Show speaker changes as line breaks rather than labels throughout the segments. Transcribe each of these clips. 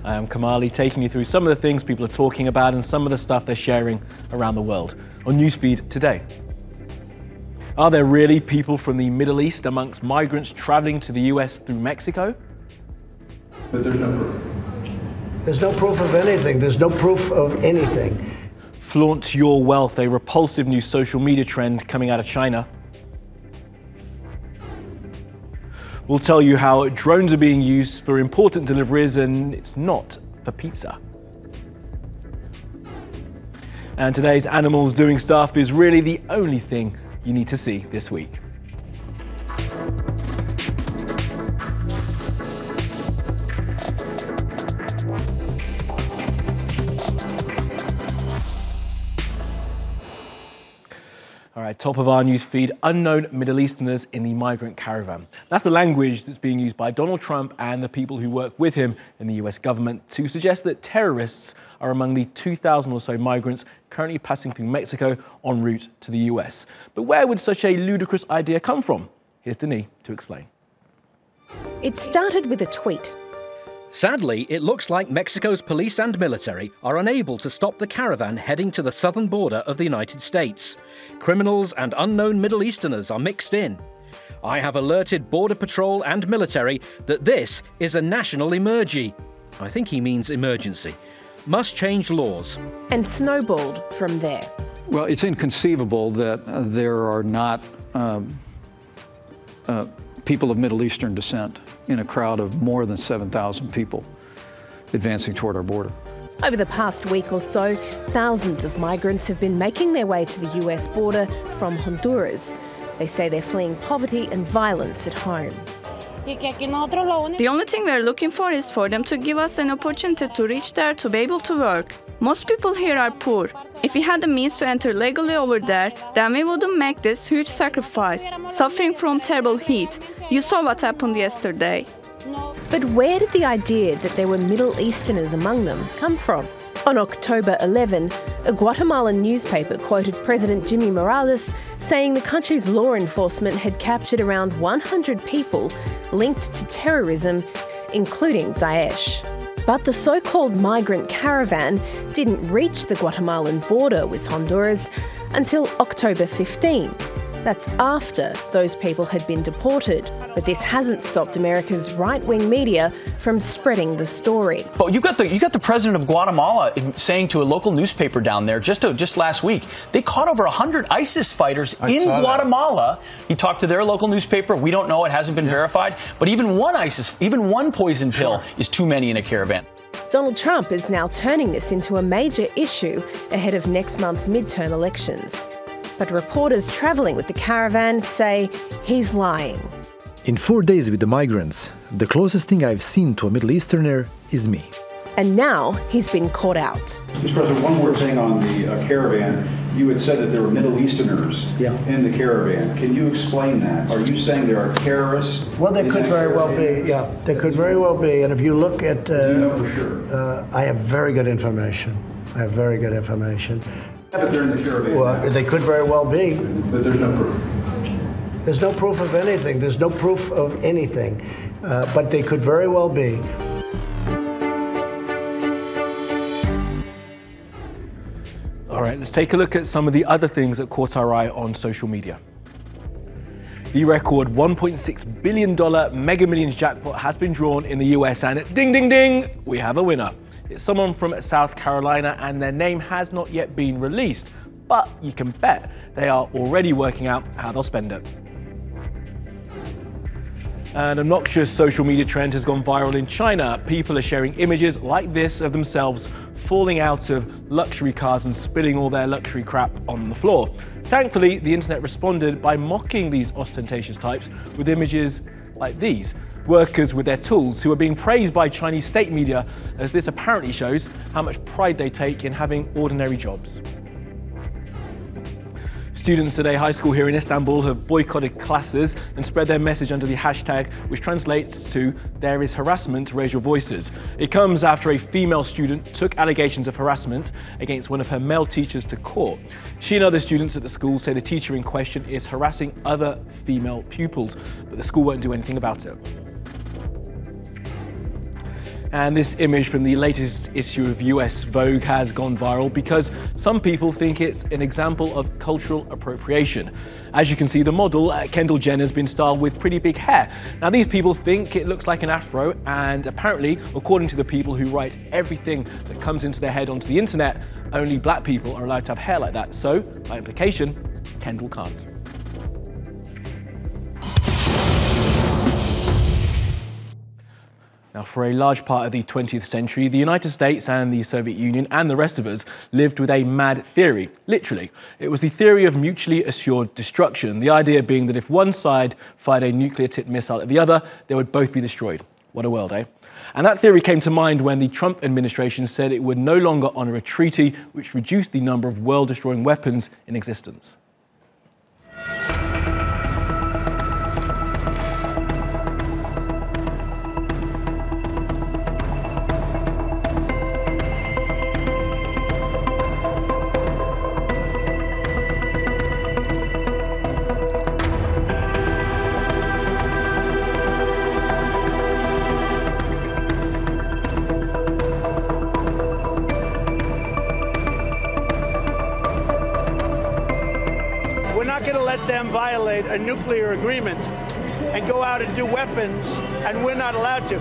I am Kamali, taking you through some of the things people are talking about and some of the stuff they're sharing around the world on NewsFeed today. Are there really people from the Middle East amongst migrants traveling to the US through Mexico?
But there's no proof.
There's no proof of anything. There's no proof of anything.
Flaunt your wealth, a repulsive new social media trend coming out of China. We'll tell you how drones are being used for important deliveries and it's not for pizza. And today's Animals Doing Stuff is really the only thing you need to see this week. All right, top of our news feed, unknown Middle Easterners in the Migrant-caravan. That's the language that's being used by Donald Trump and the people who work with him in the US government to suggest that terrorists are among the 2,000 or so migrants currently passing through Mexico en route to the US. But where would such a ludicrous idea come from? Here's Denis to explain.
It started with a tweet.
Sadly, it looks like Mexico's police and military are unable to stop the caravan heading to the southern border of the United States. Criminals and unknown Middle Easterners are mixed in. I have alerted Border Patrol and military that this is a national emergency. I think he means emergency. Must change laws. And snowballed from there.
Well, it's inconceivable that there are not people of Middle Eastern descent in a crowd of more than 7,000 people advancing toward our border.
Over the past week or so, thousands of migrants have been making their way to the US border from Honduras. They say they're fleeing poverty and violence at home.
The only thing we're looking for is for them to give us an opportunity to reach there to be able to work. Most people here are poor. If we had the means to enter legally over there, then we wouldn't make this huge sacrifice, suffering from terrible heat. You saw what happened yesterday.
But where did the idea that there were Middle Easterners among them come from? On October 11, a Guatemalan newspaper quoted President Jimmy Morales saying the country's law enforcement had captured around 100 people linked to terrorism, including Daesh. But the so-called migrant caravan didn't reach the Guatemalan border with Honduras until October 15. That's after those people had been deported. But this hasn't stopped America's right-wing media from spreading the story.
But you got the president of Guatemala saying to a local newspaper down there just last week, they caught over 100 ISIS fighters in Guatemala. He talked to their local newspaper. We don't know, it hasn't been verified. But even one poison pill is too many in a caravan.
Donald Trump is now turning this into a major issue ahead of next month's midterm elections. But reporters travelling with the caravan say he's lying.
In 4 days with the migrants, the closest thing I've seen to a Middle Easterner is me.
And now he's been caught out.
Mr. President, one more thing on the caravan. You had said that there were Middle Easterners in the caravan. Can you explain that? Are you saying there are terrorists?
Well, there could very well be, yeah. There could very well be. And if you look at...
Do you know for sure?
I have very good information.
But they're in the caravan.
Well, they could very well be.
But there's no proof.
There's no proof of anything. There's no proof of anything. But they could very well be.
All right, let's take a look at some of the other things that caught our eye on social media. The record $1.6 billion Mega Millions jackpot has been drawn in the US and ding, ding, ding, we have a winner. It's someone from South Carolina and their name has not yet been released, but you can bet they are already working out how they'll spend it. An obnoxious social media trend has gone viral in China. People are sharing images like this of themselves falling out of luxury cars and spilling all their luxury crap on the floor. Thankfully, the internet responded by mocking these ostentatious types with images like these. Workers with their tools who are being praised by Chinese state media, as this apparently shows how much pride they take in having ordinary jobs. Students at a high school here in Istanbul have boycotted classes and spread their message under the hashtag, which translates to "There is harassment, raise your voices." It comes after a female student took allegations of harassment against one of her male teachers to court. She and other students at the school say the teacher in question is harassing other female pupils, but the school won't do anything about it. And this image from the latest issue of US Vogue has gone viral because some people think it's an example of cultural appropriation. As you can see, the model, Kendall Jenner, has been styled with pretty big hair. Now, these people think it looks like an afro, and apparently, according to the people who write everything that comes into their head onto the internet, only black people are allowed to have hair like that. So, by implication, Kendall can't. Now, for a large part of the 20th century, the United States and the Soviet Union and the rest of us lived with a mad theory, literally. It was the theory of mutually assured destruction, the idea being that if one side fired a nuclear-tipped missile at the other, they would both be destroyed. What a world, eh? And that theory came to mind when the Trump administration said it would no longer honour a treaty which reduced the number of world-destroying weapons in existence.
We're not going to let them violate a nuclear agreement and go out and do weapons, and we're not allowed to.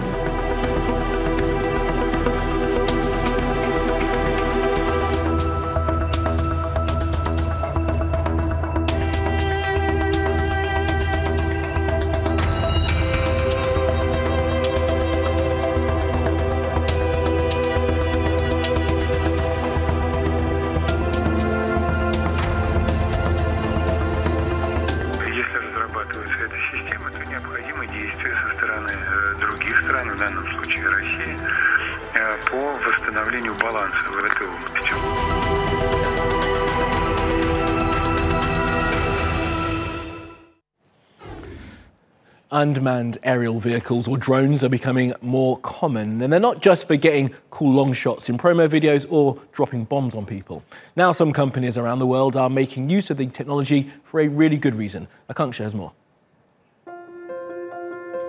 в данном случае России, по восстановлению баланса в этой области.
Unmanned aerial vehicles or drones are becoming more common, and they're not just for getting cool long shots in promo videos or dropping bombs on people. Now some companies around the world are making use of the technology for a really good reason. Akanksha has more.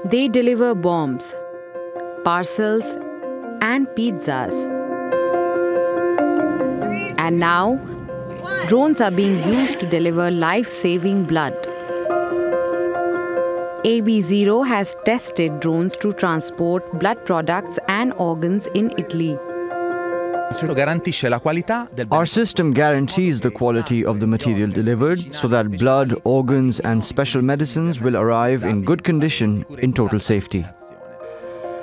They deliver bombs, parcels and pizzas. And now, drones are being used to deliver life-saving blood. AB0 has tested drones to transport blood products and organs in Italy.
Our system guarantees the quality of the material delivered so that blood, organs and special medicines will arrive in good condition in total safety.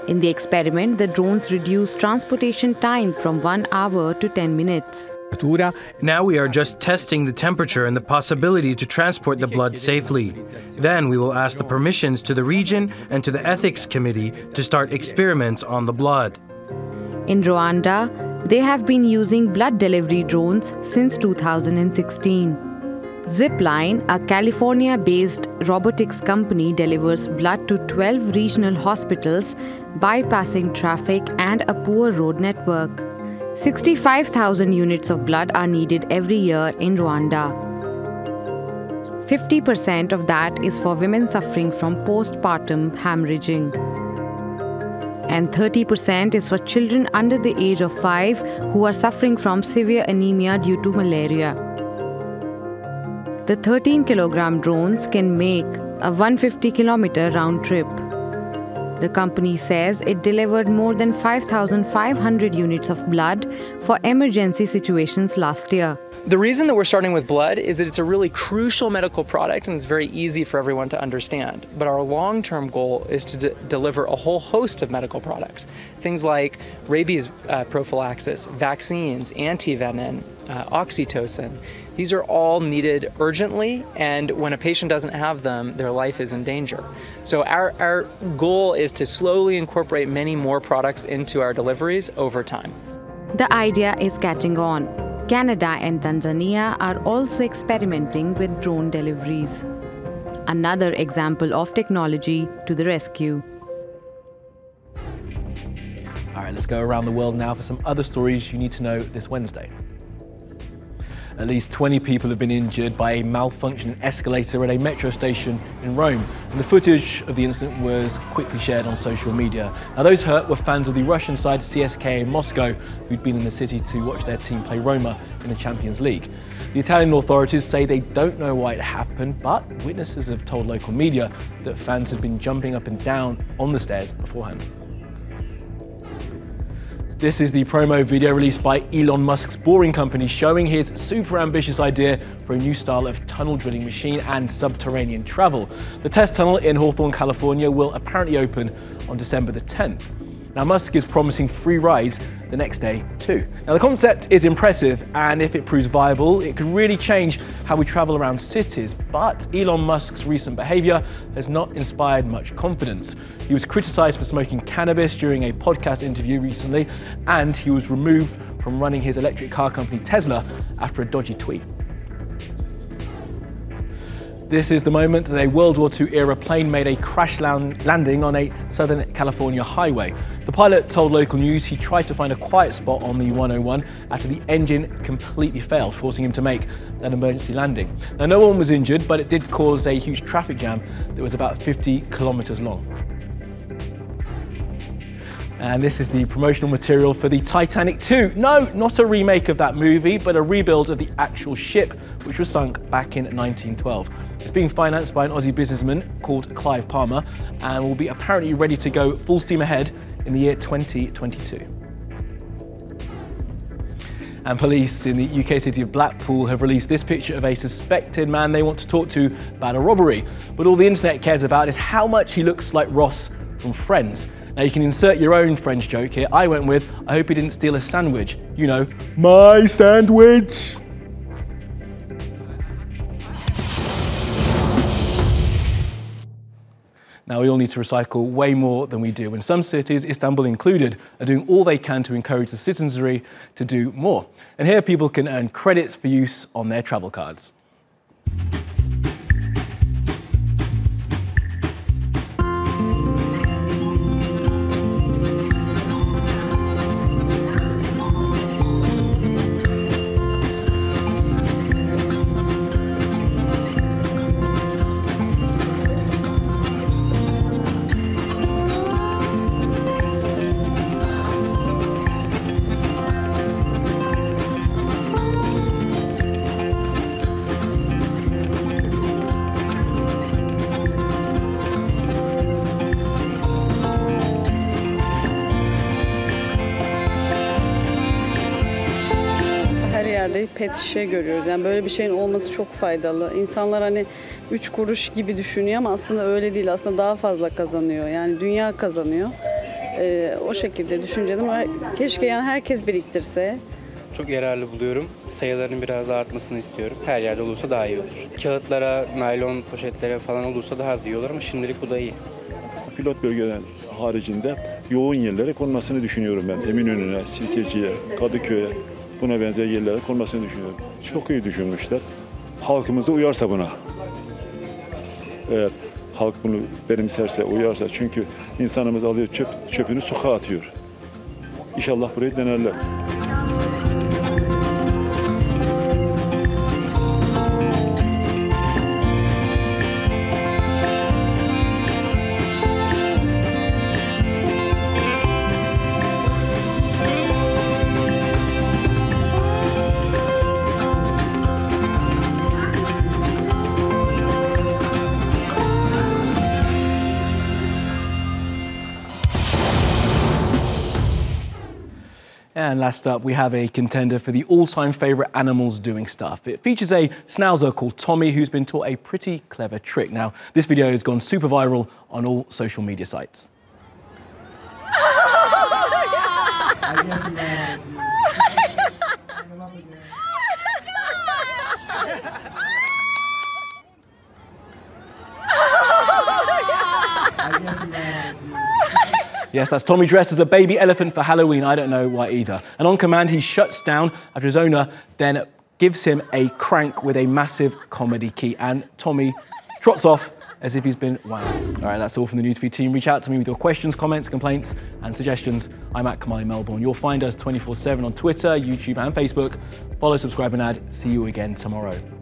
In the experiment, the drones reduce transportation time from 1 hour to 10 minutes.
Now we are just testing the temperature and the possibility to transport the blood safely. Then we will ask the permissions to the region and to the ethics committee to start experiments on the blood.
In Rwanda, they have been using blood delivery drones since 2016. Zipline, a California-based robotics company, delivers blood to 12 regional hospitals, bypassing traffic and a poor road network. 65,000 units of blood are needed every year in Rwanda. 50% of that is for women suffering from postpartum hemorrhaging. And 30% is for children under the age of 5 who are suffering from severe anemia due to malaria. The 13-kilogram drones can make a 150-kilometer round trip. The company says it delivered more than 5,500 units of blood for emergency situations last year.
The reason that we're starting with blood is that it's a really crucial medical product and it's very easy for everyone to understand. But our long-term goal is to deliver a whole host of medical products. Things like rabies prophylaxis, vaccines, antivenin, oxytocin. These are all needed urgently, and when a patient doesn't have them, their life is in danger. So our goal is to slowly incorporate many more products into our deliveries over time.
The idea is catching on. Canada and Tanzania are also experimenting with drone deliveries. Another example of technology to the rescue.
All right, let's go around the world now for some other stories you need to know this Wednesday. At least 20 people have been injured by a malfunctioning escalator at a metro station in Rome. And the footage of the incident was quickly shared on social media. Now, those hurt were fans of the Russian side CSKA Moscow, who'd been in the city to watch their team play Roma in the Champions League. The Italian authorities say they don't know why it happened, but witnesses have told local media that fans had been jumping up and down on the stairs beforehand. This is the promo video released by Elon Musk's Boring Company, showing his super ambitious idea for a new style of tunnel drilling machine and subterranean travel. The test tunnel in Hawthorne, California will apparently open on December the 10th. Now, Musk is promising free rides the next day too. Now, the concept is impressive, and if it proves viable, it could really change how we travel around cities. But Elon Musk's recent behavior has not inspired much confidence. He was criticized for smoking cannabis during a podcast interview recently, and he was removed from running his electric car company Tesla after a dodgy tweet. This is the moment that a World War II era plane made a crash landing on a Southern California highway. The pilot told local news he tried to find a quiet spot on the 101 after the engine completely failed, forcing him to make an emergency landing. Now, no one was injured, but it did cause a huge traffic jam that was about 50 kilometers long. And this is the promotional material for the Titanic 2. No, not a remake of that movie, but a rebuild of the actual ship, which was sunk back in 1912. It's being financed by an Aussie businessman called Clive Palmer and will be apparently ready to go full steam ahead in the year 2022. And police in the UK city of Blackpool have released this picture of a suspected man they want to talk to about a robbery. But all the internet cares about is how much he looks like Ross from Friends. Now, you can insert your own Friends joke here. I went with, I hope he didn't steal a sandwich. You know, my sandwich. Now, we all need to recycle way more than we do, and some cities, Istanbul included, are doing all they can to encourage the citizenry to do more. And here people can earn credits for use on their travel cards.
Pet şişe görüyoruz. Yani böyle bir şeyin olması çok faydalı. İnsanlar hani 3 kuruş gibi düşünüyor ama aslında öyle değil. Aslında daha fazla kazanıyor. Yani dünya kazanıyor. O şekilde düşüncedim. Keşke yani herkes biriktirse.
Çok yararlı buluyorum. Sayılarının biraz daha artmasını istiyorum. Her yerde olursa daha iyi olur. Kağıtlara, naylon poşetlere falan olursa daha iyi olur ama şimdilik bu da iyi.
Pilot bölgeler haricinde yoğun yerlere konmasını düşünüyorum ben. Eminönü'ne, Sirkeci'ye, Kadıköy'e. Buna benzer yerlere konmasını düşünüyorum. Çok iyi düşünmüşler. Halkımız da uyarsa buna. Eğer halk bunu benimserse, uyarsa. Çünkü insanımız alıyor çöpünü sokağa atıyor. İnşallah burayı denerler.
And last up, we have a contender for the all-time favourite animals doing stuff. It features a schnauzer called Tommy who's been taught a pretty clever trick. Now, this video has gone super viral on all social media sites. Yes, that's Tommy dressed as a baby elephant for Halloween. I don't know why either. And on command, he shuts down after his owner then gives him a crank with a massive comedy key. And Tommy trots off as if he's been wound. All right, that's all from the NewsFeed team. Reach out to me with your questions, comments, complaints, and suggestions. I'm at Kamali Melbourne. You'll find us 24/7 on Twitter, YouTube, and Facebook. Follow, subscribe, and add. See you again tomorrow.